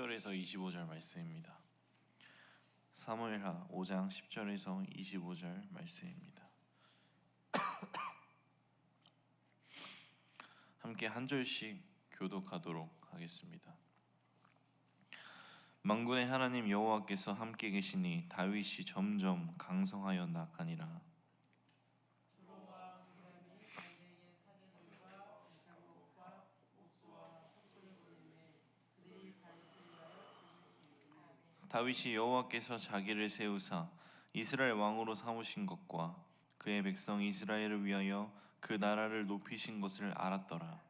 10절에서 25절 말씀입니다. 사무엘하 5장 10절에서 25절 말씀입니다. 함께 한 절씩 교독하도록 하겠습니다. 만군의 하나님 여호와께서 함께 계시니 다윗이 점점 강성하여 나아가니라. 다윗이 여호와께서 자기를 세우사 이스라엘 왕으로 삼으신 것과 그의 백성 이스라엘을 위하여 그 나라를 높이신 것을 알았더라.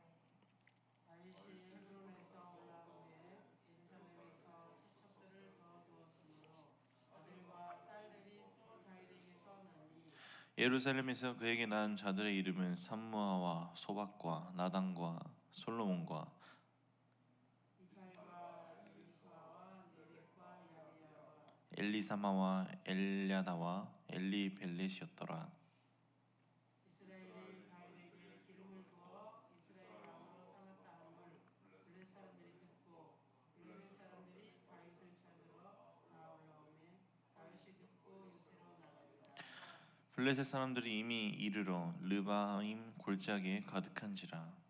예루살렘에서 그에게 낳은 자들의 이름은 삼무아와 소박과 나단과 솔로몬과 엘리사마와 엘랴다와 엘리벨렛이었더라. 블레셋 사람들이 이미 이르러 르바임 골짜기에 가득한지라.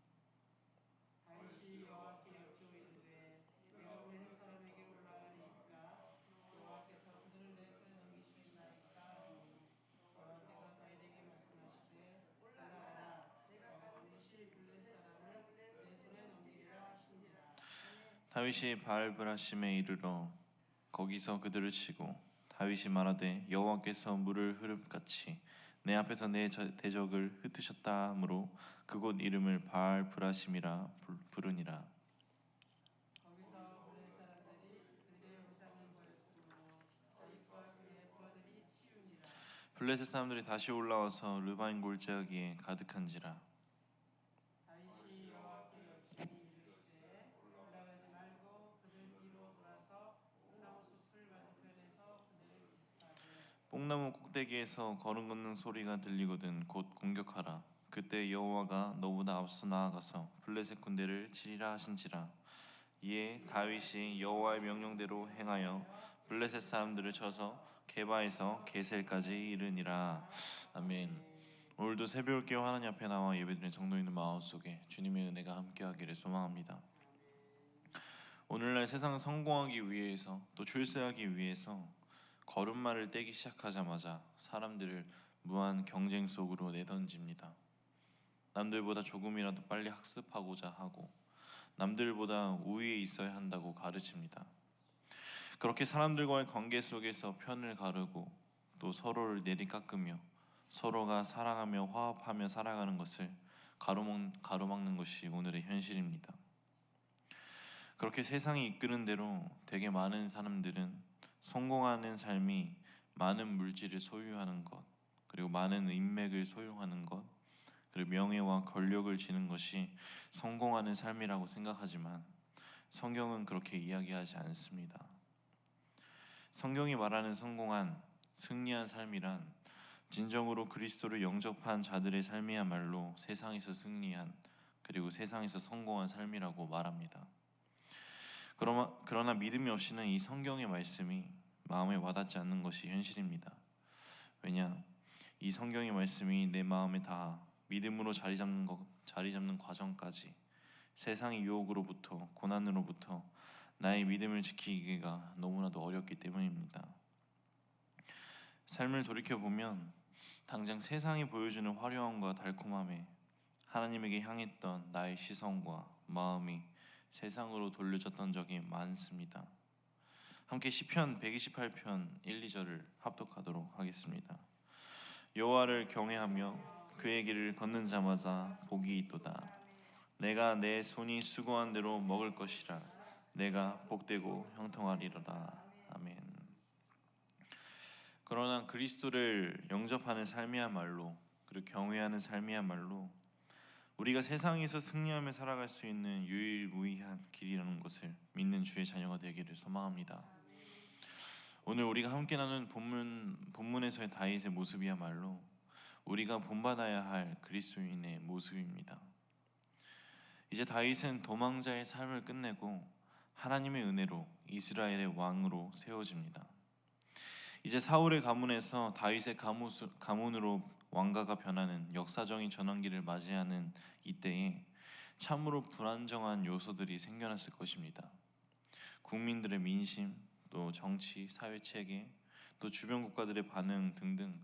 다윗이 바알브라심에 이르러 거기서 그들을 치고 다윗이 말하되 여호와께서 물을 흐름같이 내 앞에서 내 대적을 흩으셨다 하므로 그곳 이름을 바알브라심이라 부르니라. 블레셋 사람들이 다시 올라와서 르바임 골짜기에 가득한지라. 뽕나무 꼭대기에서 걸음걷는 소리가 들리거든 곧 공격하라. 그때 여호와가 너보다 앞서 나아가서 블레셋 군대를 치리라 하신지라. 이에 다윗이 여호와의 명령대로 행하여 블레셋 사람들을 쳐서 게바에서 게셀까지 이르니라. 아멘. 오늘도 새벽을 깨워 하나님 앞에 나와 예배드리는 성도님들 마음속에 주님의 은혜가 함께하기를 소망합니다. 오늘날 세상 성공하기 위해서 또 출세하기 위해서 걸음마를 떼기 시작하자마자 사람들을 무한 경쟁 속으로 내던집니다. 남들보다 조금이라도 빨리 학습하고자 하고 남들보다 우위에 있어야 한다고 가르칩니다. 그렇게 사람들과의 관계 속에서 편을 가르고 또 서로를 내리깎으며 서로가 사랑하며 화합하며 살아가는 것을 가로막는 것이 오늘의 현실입니다. 그렇게 세상이 이끄는 대로 되게 많은 사람들은 성공하는 삶이 많은 물질을 소유하는 것, 그리고 많은 인맥을 소유하는 것, 그리고 명예와 권력을 지는 것이 성공하는 삶이라고 생각하지만 성경은 그렇게 이야기하지 않습니다. 성경이 말하는 성공한, 승리한 삶이란 진정으로 그리스도를 영접한 자들의 삶이야말로 세상에서 승리한, 그리고 세상에서 성공한 삶이라고 말합니다. 그러나 믿음이 없이는 이 성경의 말씀이 마음에 와닿지 않는 것이 현실입니다. 왜냐? 이 성경의 말씀이 내 마음에 닿아 믿음으로 자리 잡는 과정까지 세상의 유혹으로부터 고난으로부터 나의 믿음을 지키기가 너무나도 어렵기 때문입니다. 삶을 돌이켜보면 당장 세상이 보여주는 화려함과 달콤함에 하나님에게 향했던 나의 시선과 마음이 세상으로 돌려졌던 적이 많습니다. 함께 시편 128편 1, 2절을 합독하도록 하겠습니다. 여호와를 경외하며 그의 길을 걷는 자마다 복이 있도다. 내가 내 손이 수고한 대로 먹을 것이라. 내가 복되고 형통하리로다. 아멘. 그러나 그리스도를 영접하는 삶이야말로, 그리고 경외하는 삶이야말로 우리가 세상에서 승리하며 살아갈 수 있는 유일무이한 길이라는 것을 믿는 주의 자녀가 되기를 소망합니다. 오늘 우리가 함께 나눈 본문에서의 다윗의 모습이야말로 우리가 본받아야 할 그리스도인의 모습입니다. 이제 다윗은 도망자의 삶을 끝내고 하나님의 은혜로 이스라엘의 왕으로 세워집니다. 이제 사울의 가문에서 다윗의 가문으로 왕가가 변하는 역사적인 전환기를 맞이하는 이때에 참으로 불안정한 요소들이 생겨났을 것입니다. 국민들의 민심, 또 정치, 사회 체계, 또 주변 국가들의 반응 등등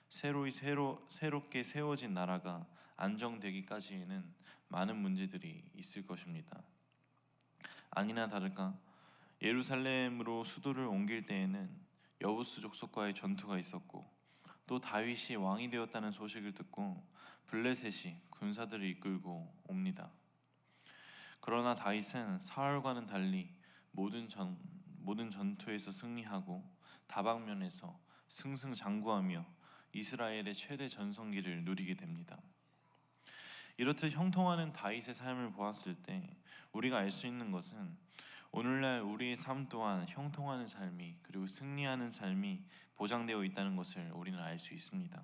새롭게 세워진 나라가 안정되기까지에는 많은 문제들이 있을 것입니다. 아니나 다를까 예루살렘으로 수도를 옮길 때에는 여부스 족속과의 전투가 있었고, 또 다윗이 왕이 되었다는 소식을 듣고 블레셋이 군사들을 이끌고 옵니다. 그러나 다윗은 사울과는 달리 모든 전투에서 승리하고 다방면에서 승승장구하며 이스라엘의 최대 전성기를 누리게 됩니다. 이렇듯 형통하는 다윗의 삶을 보았을 때 우리가 알 수 있는 것은 오늘날 우리의 삶 또한 형통하는 삶이, 그리고 승리하는 삶이 보장되어 있다는 것을 우리는 알 수 있습니다.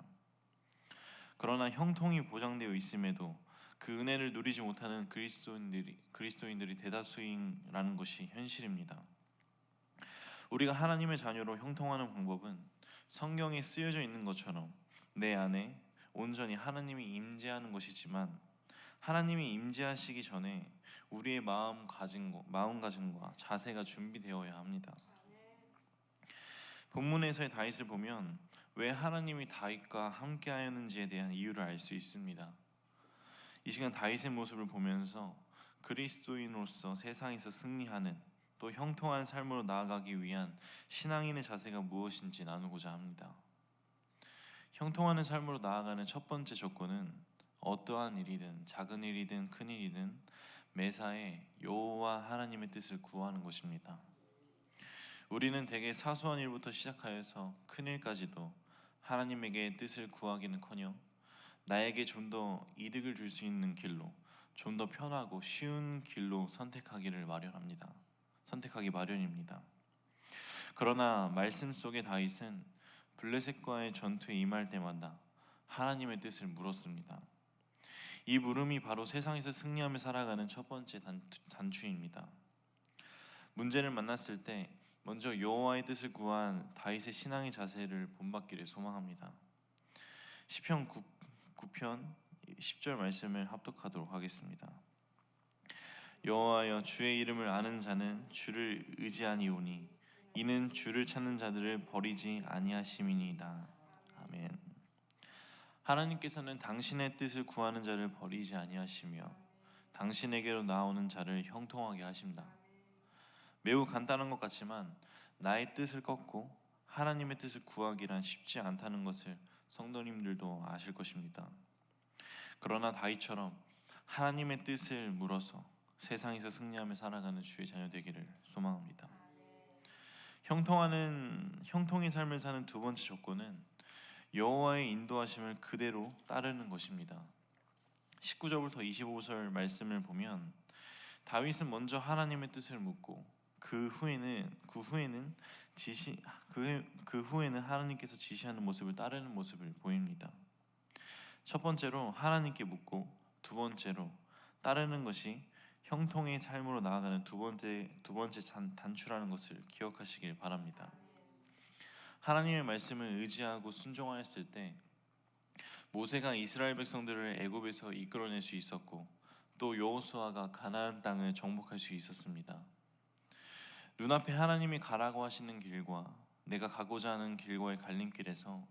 그러나 형통이 보장되어 있음에도 그 은혜를 누리지 못하는 그리스도인들이 대다수라는 것이 현실입니다. 우리가 하나님의 자녀로 형통하는 방법은 성경에 쓰여져 있는 것처럼 내 안에 온전히 하나님이 임재하는 것이지만, 하나님이 임재하시기 전에 우리의 마음가짐과 자세가 준비되어야 합니다. 본문에서의 다윗을 보면 왜 하나님이 다윗과 함께하였는지에 대한 이유를 알 수 있습니다. 이 시간 다윗의 모습을 보면서 그리스도인으로서 세상에서 승리하는, 또 형통한 삶으로 나아가기 위한 신앙인의 자세가 무엇인지 나누고자 합니다. 형통하는 삶으로 나아가는 첫 번째 조건은 어떠한 일이든, 작은 일이든 큰 일이든 매사에 여호와 하나님의 뜻을 구하는 것입니다. 우리는 대개 사소한 일부터 시작하여서 큰 일까지도 하나님에게 뜻을 구하기는커녕 나에게 좀 더 이득을 줄 수 있는 길로, 좀 더 편하고 쉬운 길로 선택하기 마련입니다. 그러나 말씀 속의 다윗은 블레셋과의 전투에 임할 때마다 하나님의 뜻을 물었습니다. 이 물음이 바로 세상에서 승리하며 살아가는 첫 번째 단추입니다. 문제를 만났을 때 먼저 여호와의 뜻을 구한 다윗의 신앙의 자세를 본받기를 소망합니다. 시편 9편 10절 말씀을 합독하도록 하겠습니다. 여호와여, 주의 이름을 아는 자는 주를 의지하니오니 이는 주를 찾는 자들을 버리지 아니하심이니이다. 아멘. 하나님께서는 당신의 뜻을 구하는 자를 버리지 아니하시며 당신에게로 나오는 자를 형통하게 하십니다. 매우 간단한 것 같지만 나의 뜻을 꺾고 하나님의 뜻을 구하기란 쉽지 않다는 것을 성도님들도 아실 것입니다. 그러나 다윗처럼 하나님의 뜻을 물어서 세상에서 승리하며 살아가는 주의 자녀 되기를 소망합니다. 형통의 삶을 사는 두 번째 조건은 여호와의 인도하심을 그대로 따르는 것입니다. 19절부터 25절 말씀을 보면 다윗은 먼저 하나님의 뜻을 묻고 그 후에는 하나님께서 지시하는 모습을 따르는 모습을 보입니다. 첫 번째로 하나님께 묻고 두 번째로 따르는 것이 형통의 삶으로 나아가는 두 번째 단추라는 것을 기억하시길 바랍니다. 하나님의 말씀을 의지하고 순종하였을 때 모세가 이스라엘 백성들을 애굽에서 이끌어낼 수 있었고, 또 여호수아가 가나안 땅을 정복할 수 있었습니다. 눈앞에 하나님이 가라고 하시는 길과 내가 가고자 하는 길과의 갈림길에서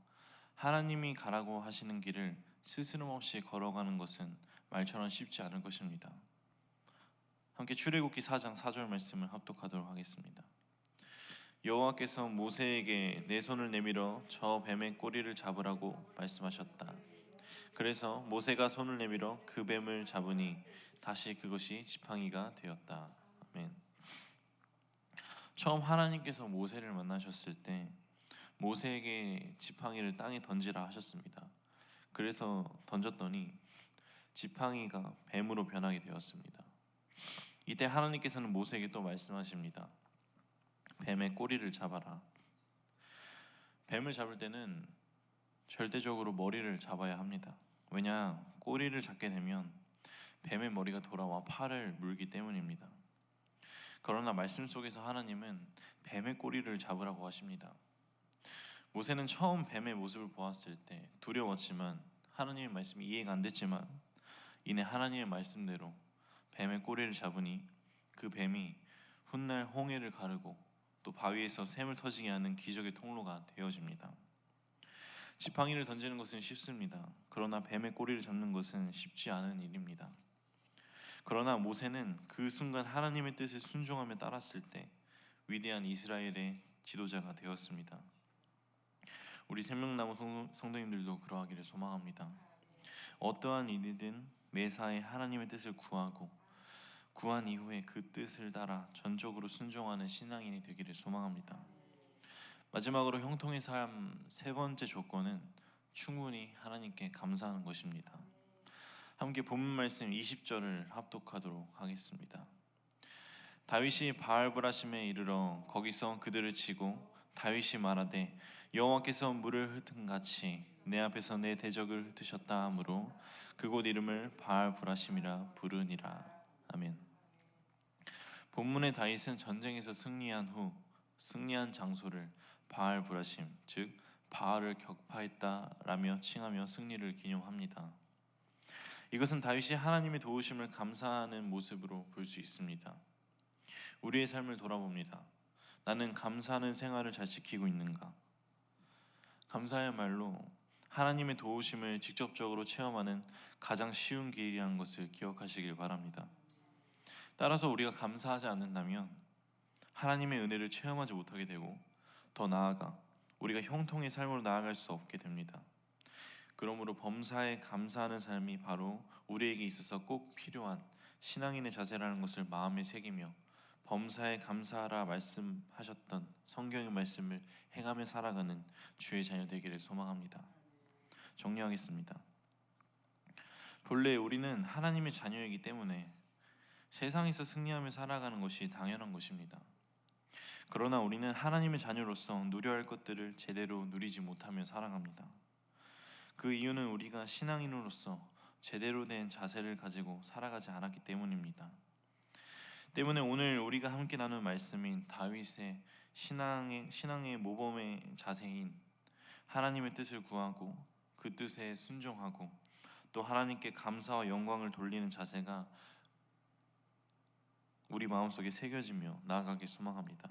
하나님이 가라고 하시는 길을 스스럼없이 걸어가는 것은 말처럼 쉽지 않을 것입니다. 함께 출애굽기 4장 4절 말씀을 합독하도록 하겠습니다. 여호와께서 모세에게 내 손을 내밀어 저 뱀의 꼬리를 잡으라고 말씀하셨다. 그래서 모세가 손을 내밀어 그 뱀을 잡으니 다시 그것이 지팡이가 되었다. 아멘. 처음 하나님께서 모세를 만나셨을 때 모세에게 지팡이를 땅에 던지라 하셨습니다. 그래서 던졌더니 지팡이가 뱀으로 변하게 되었습니다. 이때 하나님께서는 모세에게 또 말씀하십니다. 뱀의 꼬리를 잡아라. 뱀을 잡을 때는 절대적으로 머리를 잡아야 합니다. 왜냐, 꼬리를 잡게 되면 뱀의 머리가 돌아와 팔을 물기 때문입니다. 그러나 말씀 속에서 하나님은 뱀의 꼬리를 잡으라고 하십니다. 모세는 처음 뱀의 모습을 보았을 때 두려웠지만 하나님의 말씀이 이해가 안 됐지만 이내 하나님의 말씀대로 뱀의 꼬리를 잡으니 그 뱀이 훗날 홍해를 가르고 또 바위에서 샘을 터지게 하는 기적의 통로가 되어집니다. 지팡이를 던지는 것은 쉽습니다. 그러나 뱀의 꼬리를 잡는 것은 쉽지 않은 일입니다. 그러나 모세는 그 순간 하나님의 뜻에 순종하며 따랐을 때 위대한 이스라엘의 지도자가 되었습니다. 우리 생명나무 성도님들도 그러하기를 소망합니다. 어떠한 일이든 매사에 하나님의 뜻을 구하고 구한 이후에 그 뜻을 따라 전적으로 순종하는 신앙인이 되기를 소망합니다. 마지막으로 형통의 삶 세 번째 조건은 충분히 하나님께 감사하는 것입니다. 함께 본문 말씀 20절을 합독하도록 하겠습니다. 다윗이 바알브라심에 이르러 거기서 그들을 치고 다윗이 말하되 여호와께서 물을 흩은같이 내 앞에서 내 대적을 흩으셨다 하므로 그곳 이름을 바알브라심이라 부르니라. 아멘. 본문의 다윗은 전쟁에서 승리한 후 승리한 장소를 바알브라심, 즉 바알을 격파했다라며 칭하며 승리를 기념합니다. 이것은 다윗이 하나님의 도우심을 감사하는 모습으로 볼 수 있습니다. 우리의 삶을 돌아봅니다. 나는 감사하는 생활을 잘 지키고 있는가? 감사야말로 하나님의 도우심을 직접적으로 체험하는 가장 쉬운 길이라는 것을 기억하시길 바랍니다. 따라서 우리가 감사하지 않는다면 하나님의 은혜를 체험하지 못하게 되고 더 나아가 우리가 형통의 삶으로 나아갈 수 없게 됩니다. 그러므로 범사에 감사하는 삶이 바로 우리에게 있어서 꼭 필요한 신앙인의 자세라는 것을 마음에 새기며 범사에 감사하라 말씀하셨던 성경의 말씀을 행하며 살아가는 주의 자녀 되기를 소망합니다. 정리하겠습니다. 본래 우리는 하나님의 자녀이기 때문에 세상에서 승리하며 살아가는 것이 당연한 것입니다. 그러나 우리는 하나님의 자녀로서 누려야 할 것들을 제대로 누리지 못하며 살아갑니다. 그 이유는 우리가 신앙인으로서 제대로 된 자세를 가지고 살아가지 않았기 때문입니다. 때문에 오늘 우리가 함께 나눈 말씀인 다윗의 신앙의 모범의 자세인 하나님의 뜻을 구하고 그 뜻에 순종하고 또 하나님께 감사와 영광을 돌리는 자세가 우리 마음속에 새겨지며 나아가길 소망합니다.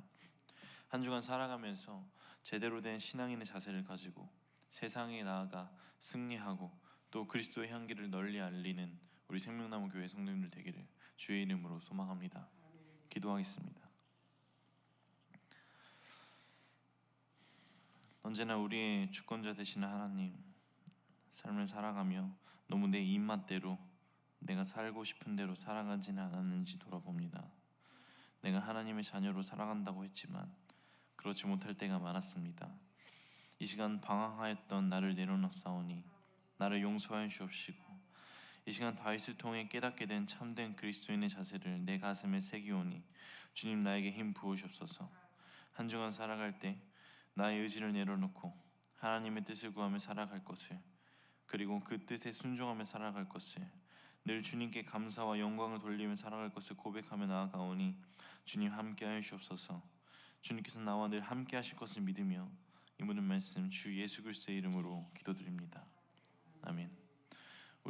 한 주간 살아가면서 제대로 된 신앙인의 자세를 가지고 세상에 나아가 승리하고 또 그리스도의 향기를 널리 알리는 우리 생명나무 교회 성도님들 되기를 주의 이름으로 소망합니다. 기도하겠습니다. 언제나 우리의 주권자 되시는 하나님, 삶을 살아가며 너무 내 입맛대로 내가 살고 싶은 대로 살아가지는 않았는지 돌아봅니다. 내가 하나님의 자녀로 살아간다고 했지만 그렇지 못할 때가 많았습니다. 이 시간 방황하였던 나를 내려놓사오니 나를 용서하여 주옵시고 이 시간 다윗을 통해 깨닫게 된 참된 그리스도인의 자세를 내 가슴에 새기오니 주님 나에게 힘 부으시옵소서. 한 주간 살아갈 때 나의 의지를 내려놓고 하나님의 뜻을 구하며 살아갈 것을, 그리고 그 뜻에 순종하며 살아갈 것을, 늘 주님께 감사와 영광을 돌리며 살아갈 것을 고백하며 나아가오니 주님 함께하여 주옵소서. 주님께서 나와 늘 함께하실 것을 믿으며 이 모든 말씀 주 예수 그리스도의 이름으로 기도드립니다. 아멘.